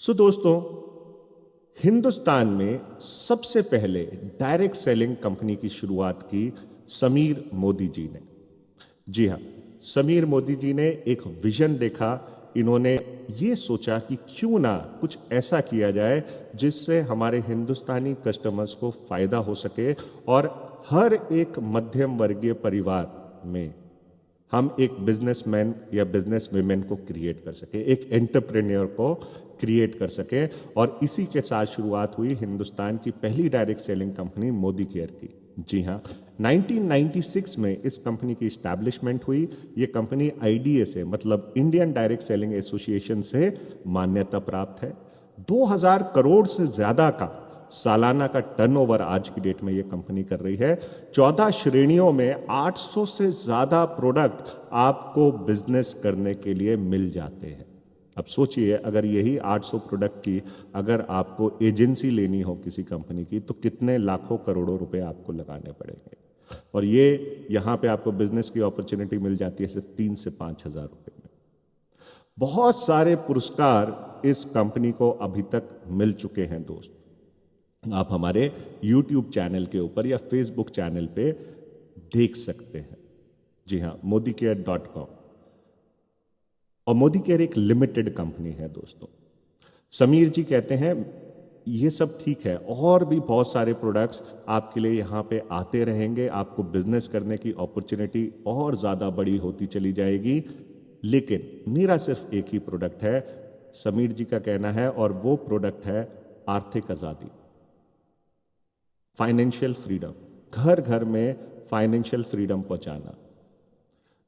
दोस्तों, हिंदुस्तान में सबसे पहले डायरेक्ट सेलिंग कंपनी की शुरुआत की समीर मोदी जी ने। जी हाँ, समीर मोदी जी ने एक विजन देखा। इन्होंने ये सोचा कि क्यों ना कुछ ऐसा किया जाए जिससे हमारे हिंदुस्तानी कस्टमर्स को फायदा हो सके और हर एक मध्यम वर्गीय परिवार में हम एक बिजनेसमैन या बिजनेस वीमेन को क्रिएट कर सके, एक एंटरप्रेन्योर को क्रिएट कर सके। और इसी के साथ शुरुआत हुई हिंदुस्तान की पहली direct selling company Modi care की। जी हाँ, 1996 में इस कंपनी की इस्टेब्लिशमेंट हुई। ये कंपनी आईडीए से, मतलब इंडियन डायरेक्ट सेलिंग एसोसिएशन से मान्यता प्राप्त है। 2000 करोड़ से ज्यादा का सालाना का टर्नओवर आज की डेट में ये कंपनी कर रही है। 14 श्रेणियों में 800 से ज्यादा प्रोडक्ट आपको बिजनेस करने के लिए मिल जाते हैं। अब सोचिए, अगर यही 800 प्रोडक्ट की अगर आपको एजेंसी लेनी हो किसी कंपनी की, तो कितने लाखों करोड़ों रुपए आपको लगाने पड़ेंगे। और ये यहां पे आपको बिजनेस की अपॉर्चुनिटी मिल जाती है सिर्फ 3 से 5 हजार रुपए में। बहुत सारे पुरस्कार इस कंपनी को अभी तक मिल चुके हैं दोस्त। आप हमारे YouTube चैनल के ऊपर या Facebook चैनल पे देख सकते हैं। जी हाँ, modicare.com। और मोदी केयर एक लिमिटेड कंपनी है दोस्तों। समीर जी कहते हैं ये सब ठीक है, और भी बहुत सारे प्रोडक्ट्स आपके लिए यहाँ पे आते रहेंगे, आपको बिजनेस करने की अपॉर्चुनिटी और ज्यादा बड़ी होती चली जाएगी। लेकिन मेरा सिर्फ एक ही प्रोडक्ट है, समीर जी का कहना है, और वो प्रोडक्ट है आर्थिक आजादी, फाइनेंशियल फ्रीडम। घर घर में फाइनेंशियल फ्रीडम पहुंचाना,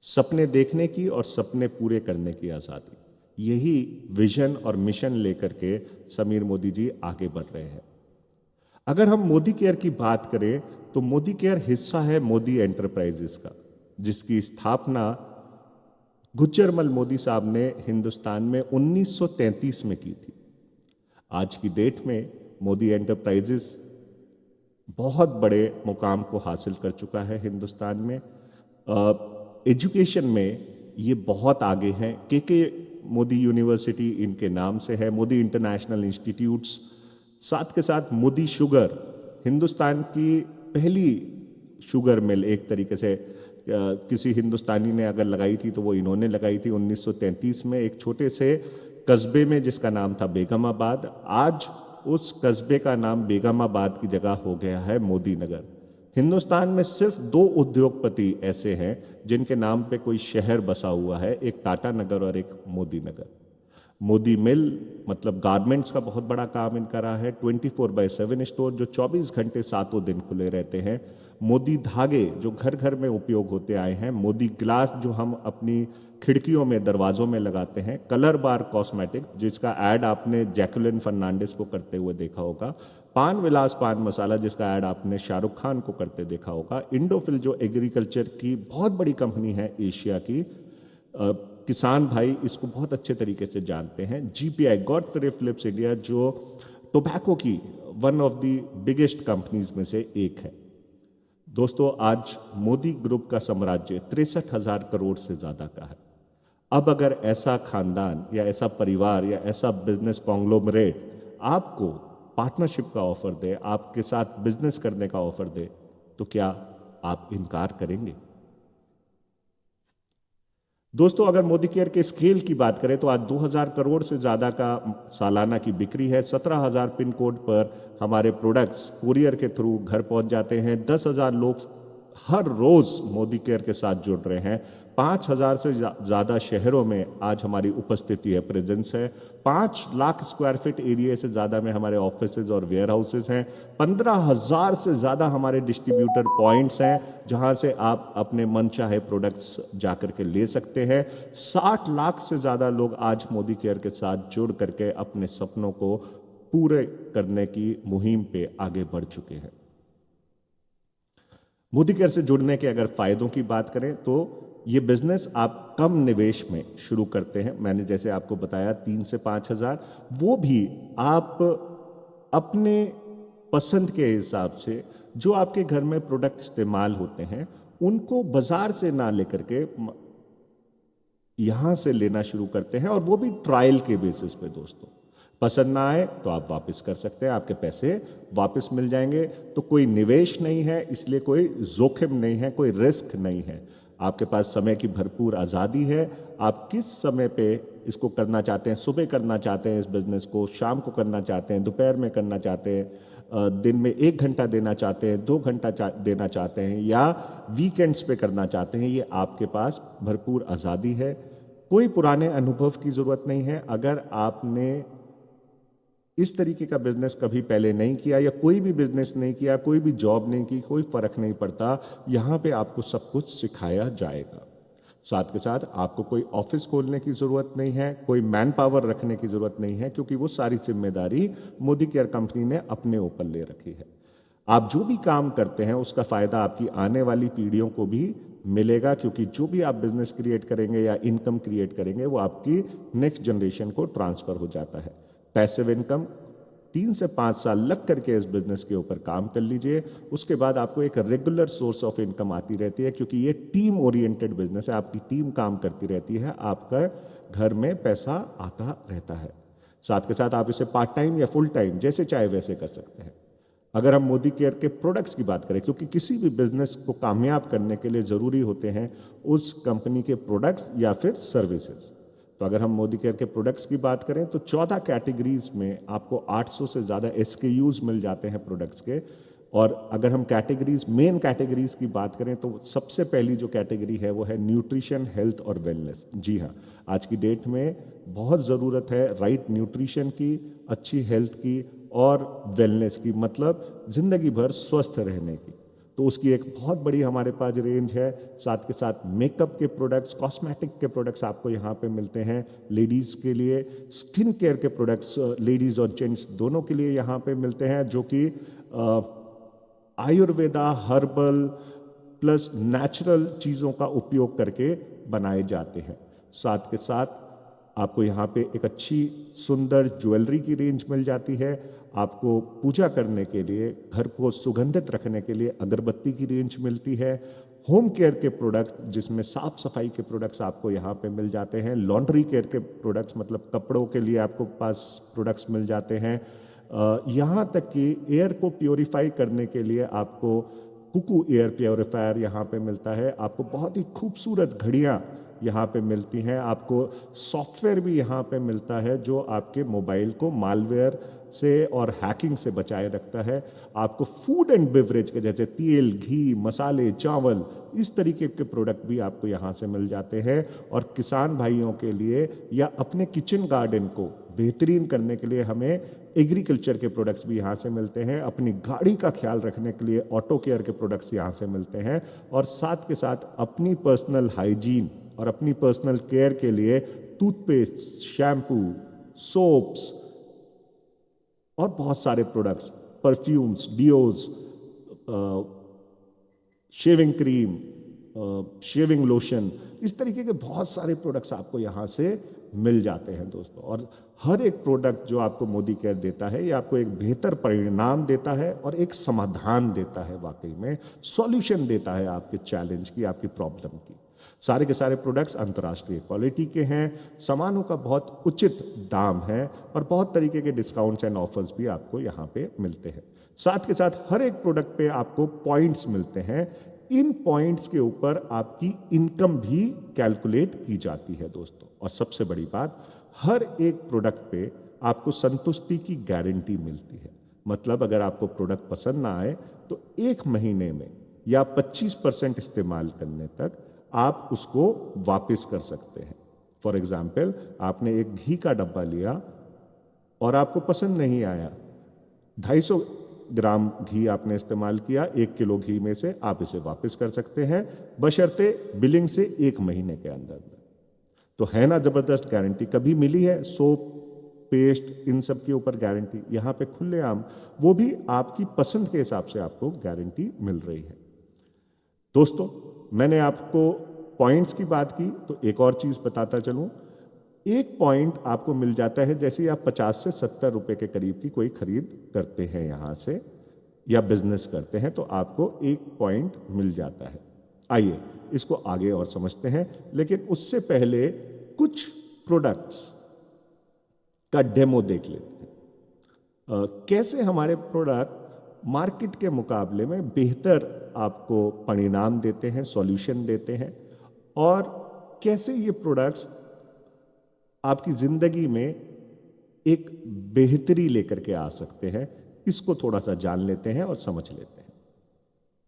सपने देखने की और सपने पूरे करने की आजादी, यही विजन और मिशन लेकर के समीर मोदी जी आगे बढ़ रहे हैं। अगर हम मोदी केयर की बात करें तो मोदी केयर हिस्सा है मोदी एंटरप्राइजेस का, जिसकी स्थापना गुज्जरमल मोदी साहब ने हिंदुस्तान में 1933 में की थी। आज की डेट में मोदी एंटरप्राइजेस बहुत बड़े मुकाम को हासिल कर चुका है हिंदुस्तान में। एजुकेशन में ये बहुत आगे हैं। के मोदी यूनिवर्सिटी इनके नाम से है, मोदी इंटरनेशनल इंस्टीट्यूट्स, साथ के साथ मोदी शुगर, हिंदुस्तान की पहली शुगर मिल एक तरीके से किसी हिंदुस्तानी ने अगर लगाई थी तो वो इन्होंने लगाई थी 1933 में, एक छोटे से कस्बे में जिसका नाम था बेगमाबाद। आज उस कस्बे का नाम बेगमाबाद की जगह हो गया है मोदी नगर। हिंदुस्तान में सिर्फ 2 उद्योगपति ऐसे हैं जिनके नाम पे कोई शहर बसा हुआ है, एक टाटा नगर और एक मोदी नगर। मोदी मिल मतलब गारमेंट्स का बहुत बड़ा काम इनका रहा है। 24/7 स्टोर जो 24 घंटे 7 दिन खुले रहते हैं। मोदी धागे जो घर घर में उपयोग होते आए हैं। मोदी ग्लास जो हम अपनी खिड़कियों में दरवाजों में लगाते हैं। कलर बार कॉस्मेटिक जिसका ऐड आपने जैकुलिन फर्नांडिस को करते हुए देखा होगा। पान विलास पान मसाला जिसका ऐड आपने शाहरुख खान को करते देखा होगा। इंडोफिल जो एग्रीकल्चर की बहुत बड़ी कंपनी है एशिया की, किसान भाई इसको बहुत अच्छे तरीके से जानते हैं। जीपीआई गॉडफ्रे फिलिप्स इंडिया जो टोबैको की one of the biggest companies में से एक है। दोस्तों, आज मोदी ग्रुप का साम्राज्य 63,000 करोड़ से ज्यादा का है। अब अगर ऐसा खानदान या ऐसा परिवार या ऐसा बिजनेस कॉन्ग्लोमरेट आपको पार्टनरशिप का ऑफर दे, आपके साथ बिजनेस करने का ऑफर दे, तो क्या आप इनकार करेंगे? दोस्तों, अगर मोदी केयर के स्केल की बात करें तो आज 2000 करोड़ से ज्यादा का सालाना की बिक्री है। 17,000 पिन कोड पर हमारे प्रोडक्ट्स कुरियर के थ्रू घर पहुंच जाते हैं। 10,000 लोग हर रोज मोदी केयर के साथ जुड़ रहे हैं। 5,000 से ज्यादा शहरों में आज हमारी उपस्थिति है, प्रेजेंस है। 5 लाख स्क्वायर फीट एरिया से ज्यादा में हमारे ऑफिसेज और वेयर हाउसेज हैं। 15,000 से ज्यादा हमारे डिस्ट्रीब्यूटर पॉइंट्स हैं जहां से आप अपने मनचाहे प्रोडक्ट्स जाकर के ले सकते हैं। 60 लाख से ज्यादा लोग आज मोदी केयर के साथ जुड़ करके अपने सपनों को पूरे करने की मुहिम पे आगे बढ़ चुके हैं। मोदी केयर से जुड़ने के अगर फायदों की बात करें तो ये बिजनेस आप कम निवेश में शुरू करते हैं। मैंने जैसे आपको बताया 3 से 5 हजार, वो भी आप अपने पसंद के हिसाब से जो आपके घर में प्रोडक्ट इस्तेमाल होते हैं उनको बाजार से ना लेकर के यहां से लेना शुरू करते हैं, और वो भी ट्रायल के बेसिस पे। दोस्तों, पसंद ना आए तो आप वापस कर सकते हैं, आपके पैसे वापस मिल जाएंगे। तो कोई निवेश नहीं है, इसलिए कोई जोखिम नहीं है, कोई रिस्क नहीं है। आपके पास समय की भरपूर आज़ादी है। आप किस समय पे इसको करना चाहते हैं, सुबह करना चाहते हैं इस बिजनेस को, शाम को करना चाहते हैं, दोपहर में करना चाहते हैं, दिन में 1 घंटा देना चाहते हैं, 2 घंटा देना चाहते हैं, या वीकेंड्स पे करना चाहते हैं, ये आपके पास भरपूर आज़ादी है। कोई पुराने अनुभव की ज़रूरत नहीं है। अगर आपने इस तरीके का बिजनेस कभी पहले नहीं किया, या कोई भी बिजनेस नहीं किया, कोई भी जॉब नहीं की, कोई फर्क नहीं पड़ता, यहां पे आपको सब कुछ सिखाया जाएगा। साथ के साथ आपको कोई ऑफिस खोलने की जरूरत नहीं है, कोई मैन पावर रखने की जरूरत नहीं है, क्योंकि वो सारी जिम्मेदारी मोदी केयर कंपनी ने अपने ऊपर ले रखी है। आप जो भी काम करते हैं उसका फायदा आपकी आने वाली पीढ़ियों को भी मिलेगा, क्योंकि जो भी आप बिजनेस क्रिएट करेंगे या इनकम क्रिएट करेंगे वो आपकी नेक्स्ट जनरेशन को ट्रांसफर हो जाता है। पैसिव इनकम 3 से 5 साल लग करके इस बिजनेस के ऊपर काम कर लीजिए, उसके बाद आपको एक रेगुलर सोर्स ऑफ इनकम आती रहती है, क्योंकि ये टीम ओरिएंटेड बिजनेस है। आपकी टीम काम करती रहती है, आपका घर में पैसा आता रहता है। साथ के साथ आप इसे पार्ट टाइम या फुल टाइम जैसे चाहे वैसे कर सकते हैं। अगर हम मोदी केयर के प्रोडक्ट्स की बात करें, क्योंकि किसी भी बिजनेस को कामयाब करने के लिए जरूरी होते हैं उस कंपनी के प्रोडक्ट्स या फिर सर्विसेज। तो अगर हम मोदी केयर के प्रोडक्ट्स की बात करें तो 14 कैटेगरीज में आपको 800 से ज़्यादा SKUs मिल जाते हैं प्रोडक्ट्स के। और अगर हम मेन कैटेगरीज की बात करें तो सबसे पहली जो कैटेगरी है वो है न्यूट्रिशन, हेल्थ और वेलनेस। जी हाँ, आज की डेट में बहुत ज़रूरत है राइट न्यूट्रिशन की, अच्छी हेल्थ की और वेलनेस की, मतलब ज़िंदगी भर स्वस्थ रहने की। तो उसकी एक बहुत बड़ी हमारे पास रेंज है। साथ के साथ मेकअप के प्रोडक्ट्स, कॉस्मेटिक के प्रोडक्ट्स आपको यहाँ पे मिलते हैं। लेडीज़ के लिए स्किन केयर के प्रोडक्ट्स लेडीज़ और जेंट्स दोनों के लिए यहाँ पे मिलते हैं, जो कि आयुर्वेदा, हर्बल प्लस नेचुरल चीज़ों का उपयोग करके बनाए जाते हैं। साथ के साथ आपको यहाँ पे एक अच्छी सुंदर ज्वेलरी की रेंज मिल जाती है। आपको पूजा करने के लिए, घर को सुगंधित रखने के लिए अगरबत्ती की रेंज मिलती है। होम केयर के प्रोडक्ट जिसमें साफ सफाई के प्रोडक्ट्स आपको यहाँ पे मिल जाते हैं। लॉन्ड्री केयर के प्रोडक्ट्स मतलब कपड़ों के लिए आपको पास प्रोडक्ट्स मिल जाते हैं। यहाँ तक कि एयर को प्योरीफाई करने के लिए आपको कुकू एयर प्योरीफायर यहाँ पे मिलता है। आपको बहुत ही खूबसूरत घड़ियाँ यहाँ पे मिलती हैं। आपको सॉफ्टवेयर भी यहाँ पे मिलता है जो आपके मोबाइल को मालवेयर से और हैकिंग से बचाए रखता है। आपको फूड एंड बेवरेज के जैसे तेल, घी, मसाले, चावल, इस तरीके के प्रोडक्ट भी आपको यहाँ से मिल जाते हैं। और किसान भाइयों के लिए या अपने किचन गार्डन को बेहतरीन करने के लिए हमें एग्रीकल्चर के प्रोडक्ट्स भी यहाँ से मिलते हैं। अपनी गाड़ी का ख्याल रखने के लिए ऑटो केयर के प्रोडक्ट्स यहाँ से मिलते हैं। और साथ के साथ अपनी पर्सनल हाइजीन और अपनी पर्सनल केयर के लिए टूथपेस्ट, शैम्पू, सोप्स और बहुत सारे products, perfumes, डियोज, shaving cream, shaving lotion, इस तरीके के बहुत सारे प्रोडक्ट्स आपको यहाँ से मिल जाते हैं दोस्तों। और हर एक प्रोडक्ट जो आपको मोदी केयर देता है ये आपको एक बेहतर परिणाम देता है और एक समाधान देता है, वाकई में सॉल्यूशन देता है आपके चैलेंज की, आपकी प्रॉब्लम की। सारे के सारे प्रोडक्ट्स अंतर्राष्ट्रीय क्वालिटी के हैं, सामानों का बहुत उचित दाम है और बहुत तरीके के डिस्काउंट्स एंड ऑफर्स भी आपको यहाँ पे मिलते हैं। साथ के साथ हर एक प्रोडक्ट पे आपको पॉइंट्स मिलते हैं। इन पॉइंट्स के ऊपर आपकी इनकम भी कैलकुलेट की जाती है दोस्तों। और सबसे बड़ी बात, हर एक प्रोडक्ट पे आपको संतुष्टि की गारंटी मिलती है। मतलब अगर आपको प्रोडक्ट पसंद ना आए तो 1 महीने में या 25% इस्तेमाल करने तक आप उसको वापस कर सकते हैं। फॉर एग्जाम्पल, आपने एक घी का डब्बा लिया और आपको पसंद नहीं आया, 250 ग्राम घी आपने इस्तेमाल किया, 1 किलो घी में से आप इसे वापस कर सकते हैं, बशर्ते बिलिंग से 1 महीने के अंदर। तो है ना जबरदस्त गारंटी। कभी मिली है सोप, पेस्ट, इन सब के ऊपर गारंटी? यहाँ पे खुलेआम, वो भी आपकी पसंद के हिसाब से आपको गारंटी मिल रही है। दोस्तों, मैंने आपको पॉइंट्स की बात की तो एक और चीज बताता चलूं। 1 पॉइंट आपको मिल जाता है जैसे आप 50 से 70 रुपए के करीब की कोई खरीद करते हैं यहां से या बिजनेस करते हैं तो आपको 1 पॉइंट मिल जाता है। आइए इसको आगे और समझते हैं, लेकिन उससे पहले कुछ प्रोडक्ट्स का डेमो देख लेते हैं। कैसे हमारे प्रोडक्ट मार्केट के मुकाबले में बेहतर आपको परिणाम देते हैं, सॉल्यूशन देते हैं, और कैसे ये प्रोडक्ट्स आपकी जिंदगी में एक बेहतरी लेकर के आ सकते हैं, इसको थोड़ा सा जान लेते हैं और समझ लेते हैं।